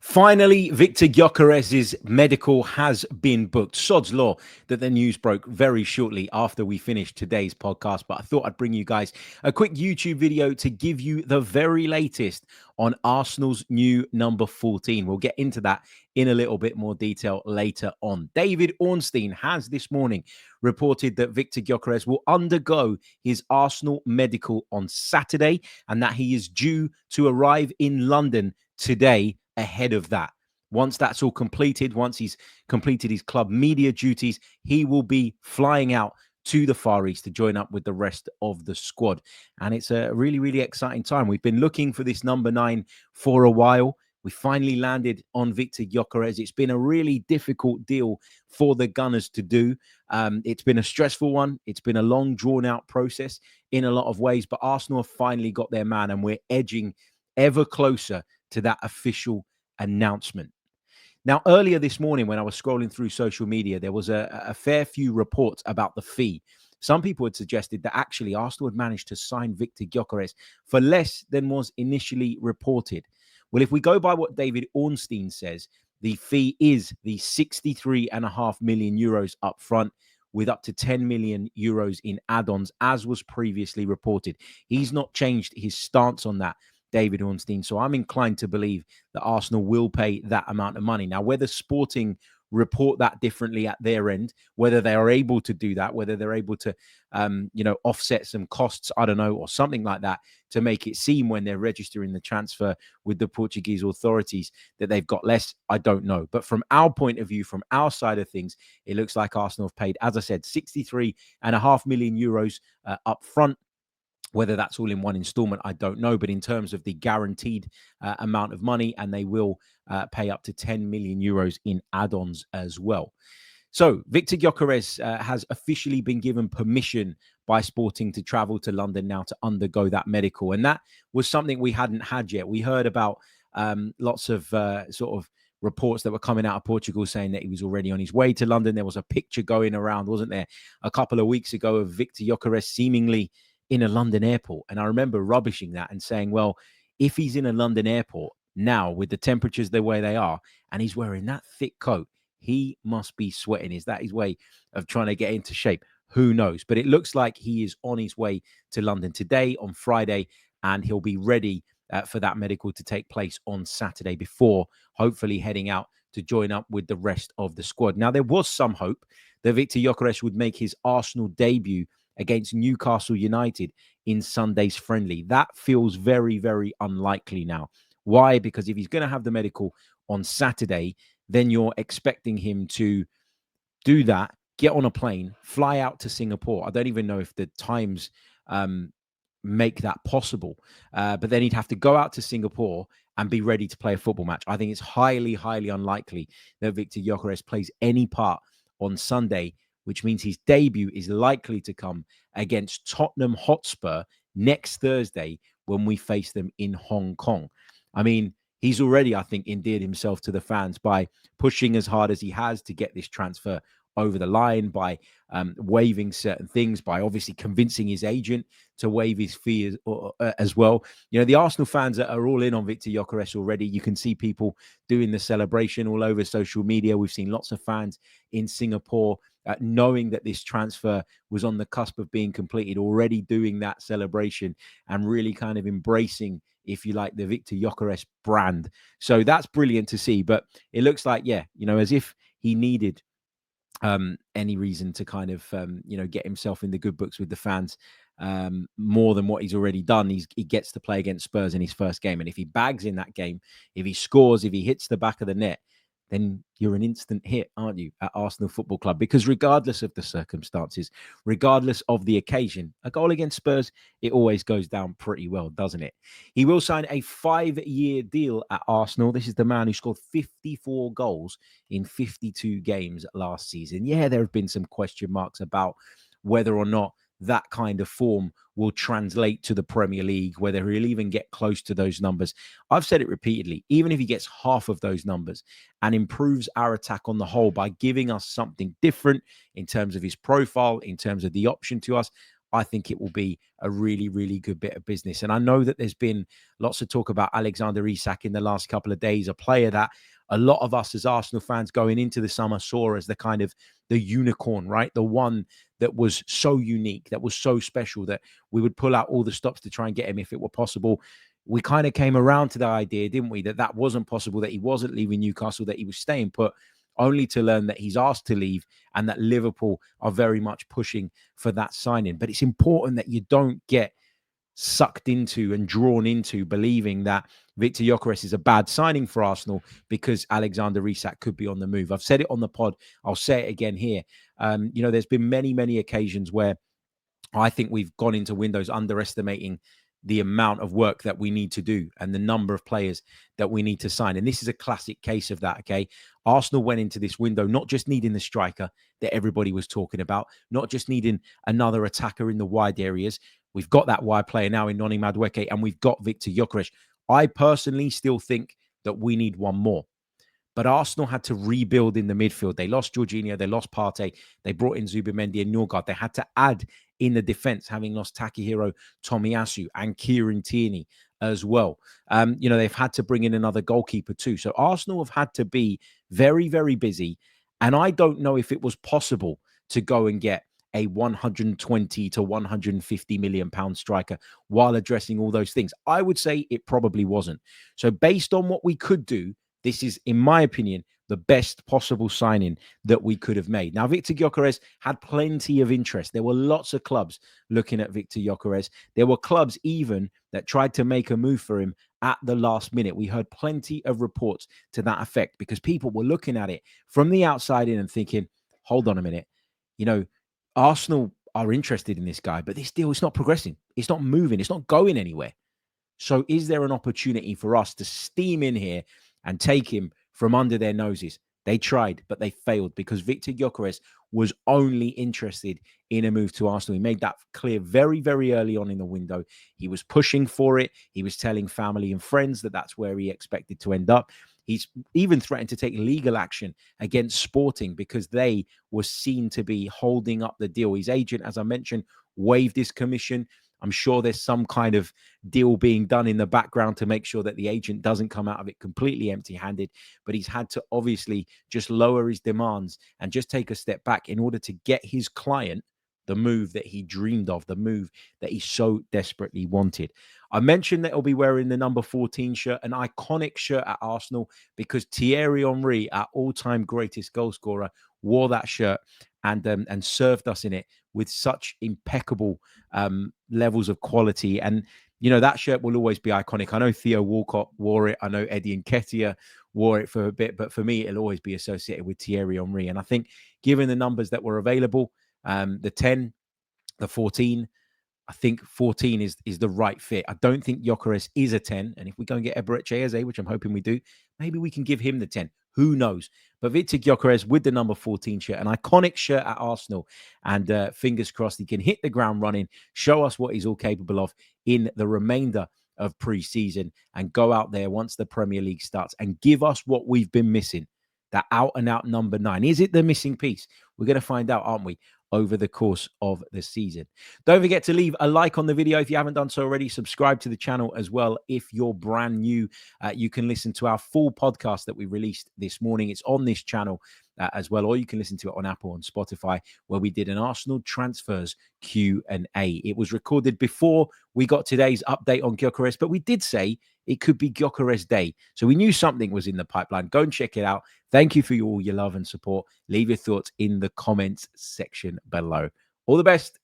Finally, Viktor Gyökeres' medical has been booked. Sod's law that the news broke very shortly after we finished today's podcast. But I thought I'd bring you guys a quick YouTube video to give you the very latest on Arsenal's new number 14. We'll get into that in a little bit more detail later on. David Ornstein has this morning reported that Viktor Gyökeres will undergo his Arsenal medical on Saturday and that he is due to arrive in London today ahead of that. Once that's all completed, once he's completed his club media duties, he will be flying out to the Far East to join up with the rest of the squad. And it's a really, really exciting time. We've been looking for this number 9 for a while. We finally landed on Viktor Gyökeres. It's been a really difficult deal for the Gunners to do. It's been a stressful one. It's been a long, drawn-out process in a lot of ways. But Arsenal have finally got their man, and we're edging ever closer to that official announcement. Now, earlier this morning, when I was scrolling through social media, there was a fair few reports about the fee. Some people had suggested that actually Arsenal had managed to sign Viktor Gyökeres for less than was initially reported. Well, if we go by what David Ornstein says, the fee is the 63.5 million euros up front, with up to 10 million euros in add-ons, as was previously reported. He's not changed his stance on that, David Ornstein. So I'm inclined to believe that Arsenal will pay that amount of money. Now, whether Sporting report that differently at their end, whether they are able to do that, whether they're able to, offset some costs, I don't know, or something like that to make it seem when they're registering the transfer with the Portuguese authorities that they've got less, I don't know. But from our point of view, from our side of things, it looks like Arsenal have paid, as I said, 63.5 million euros up front. Whether that's all in one installment, I don't know. But in terms of the guaranteed amount of money, and they will pay up to 10 million euros in add-ons as well. So Viktor Gyökeres has officially been given permission by Sporting to travel to London now to undergo that medical. And that was something we hadn't had yet. We heard about lots of sort of reports that were coming out of Portugal saying that he was already on his way to London. There was a picture going around, wasn't there, a couple of weeks ago of Viktor Gyökeres seemingly in a London airport. And I remember rubbishing that and saying, well, if he's in a London airport now with the temperatures the way they are, and he's wearing that thick coat, he must be sweating. Is that his way of trying to get into shape? Who knows? But it looks like he is on his way to London today, on Friday, and he'll be ready for that medical to take place on Saturday before hopefully heading out to join up with the rest of the squad. Now, there was some hope that Viktor Gyökeres would make his Arsenal debut against Newcastle United in Sunday's friendly. That feels very, very unlikely now. Why? Because if he's going to have the medical on Saturday, then you're expecting him to do that, get on a plane, fly out to Singapore. I don't even know if the times make that possible. But then he'd have to go out to Singapore and be ready to play a football match. I think it's highly, highly unlikely that Viktor Gyökeres plays any part on Sunday, which means his debut is likely to come against Tottenham Hotspur next Thursday when we face them in Hong Kong. I mean, he's already, I think, endeared himself to the fans by pushing as hard as he has to get this transfer over the line, by waiving certain things, by obviously convincing his agent to waive his fee as well. You know, the Arsenal fans are all in on Viktor Gyökeres already. You can see people doing the celebration all over social media. We've seen lots of fans in Singapore knowing that this transfer was on the cusp of being completed, already doing that celebration and really kind of embracing, if you like, the Viktor Gyökeres brand. So that's brilliant to see. But it looks like, as if he needed any reason to kind of, get himself in the good books with the fans more than what he's already done. He gets to play against Spurs in his first game. And if he bags in that game, if he scores, if he hits the back of the net, then you're an instant hit, aren't you, at Arsenal Football Club? Because regardless of the circumstances, regardless of the occasion, a goal against Spurs, it always goes down pretty well, doesn't it? He will sign a 5-year deal at Arsenal. This is the man who scored 54 goals in 52 games last season. Yeah, there have been some question marks about whether or not that kind of form will translate to the Premier League, whether he'll even get close to those numbers. I've said it repeatedly, even if he gets half of those numbers and improves our attack on the whole by giving us something different in terms of his profile, in terms of the option to us, I think it will be a really, really good bit of business. And I know that there's been lots of talk about Alexander Isak in the last couple of days, a player that a lot of us as Arsenal fans going into the summer saw as the kind of the unicorn, right? The one that was so unique, that was so special that we would pull out all the stops to try and get him if it were possible. We kind of came around to the idea, didn't we, that that wasn't possible, that he wasn't leaving Newcastle, that he was staying put, only to learn that he's asked to leave and that Liverpool are very much pushing for that signing. But it's important that you don't get sucked into and drawn into believing that Viktor Gyökeres is a bad signing for Arsenal because Alexander Isak could be on the move. I've said it on the pod. I'll say it again here. There's been many, many occasions where I think we've gone into windows underestimating the amount of work that we need to do and the number of players that we need to sign. And this is a classic case of that, okay? Arsenal went into this window not just needing the striker that everybody was talking about, not just needing another attacker in the wide areas. We've got that wide player now in Noni Madueke, and we've got Viktor Gyökeres. I personally still think that we need one more. But Arsenal had to rebuild in the midfield. They lost Jorginho, they lost Partey, they brought in Zubimendi and Norgard. They had to add in the defense, having lost Takahiro Tomiyasu and Kieran Tierney as well. They've had to bring in another goalkeeper too. So Arsenal have had to be very, very busy. And I don't know if it was possible to go and get a 120 to 150 million pound striker while addressing all those things. I would say it probably wasn't. So based on what we could do, this is, in my opinion, the best possible signing that we could have made. Now, Viktor Gyökeres had plenty of interest. There were lots of clubs looking at Viktor Gyökeres. There were clubs even that tried to make a move for him at the last minute. We heard plenty of reports to that effect because people were looking at it from the outside in and thinking, hold on a minute, Arsenal are interested in this guy, but this deal is not progressing. It's not moving. It's not going anywhere. So is there an opportunity for us to steam in here and take him from under their noses? They tried, but they failed because Viktor Gyökeres was only interested in a move to Arsenal. He made that clear very, very early on in the window. He was pushing for it. He was telling family and friends that that's where he expected to end up. He's even threatened to take legal action against Sporting because they were seen to be holding up the deal. His agent, as I mentioned, waived his commission. I'm sure there's some kind of deal being done in the background to make sure that the agent doesn't come out of it completely empty-handed. But he's had to obviously just lower his demands and just take a step back in order to get his client the move that he dreamed of, the move that he so desperately wanted. I mentioned that he'll be wearing the number 14 shirt, an iconic shirt at Arsenal, because Thierry Henry, our all-time greatest goal scorer, wore that shirt and served us in it with such impeccable levels of quality. And, that shirt will always be iconic. I know Theo Walcott wore it. I know Eddie Nketiah wore it for a bit. But for me, it'll always be associated with Thierry Henry. And I think given the numbers that were available, the 10, the 14, I think 14 is the right fit. I don't think Gyökeres is a 10. And if we go and get Eberechi Eze, which I'm hoping we do, maybe we can give him the 10. Who knows? But Viktor Gyökeres with the number 14 shirt, an iconic shirt at Arsenal. And fingers crossed he can hit the ground running, show us what he's all capable of in the remainder of pre-season and go out there once the Premier League starts and give us what we've been missing. That out-and-out number 9. Is it the missing piece? We're going to find out, aren't we, over the course of the season. Don't forget to leave a like on the video if you haven't done so already. Subscribe to the channel as well if you're brand new. You can listen to our full podcast that we released this morning. It's on this channel as well, or you can listen to it on Apple and Spotify, where we did an Arsenal transfers Q&A. It was recorded before we got today's update on Gyökeres, but we did say it could be Gyökeres Day. So we knew something was in the pipeline. Go and check it out. Thank you for all your love and support. Leave your thoughts in the comments section below. All the best.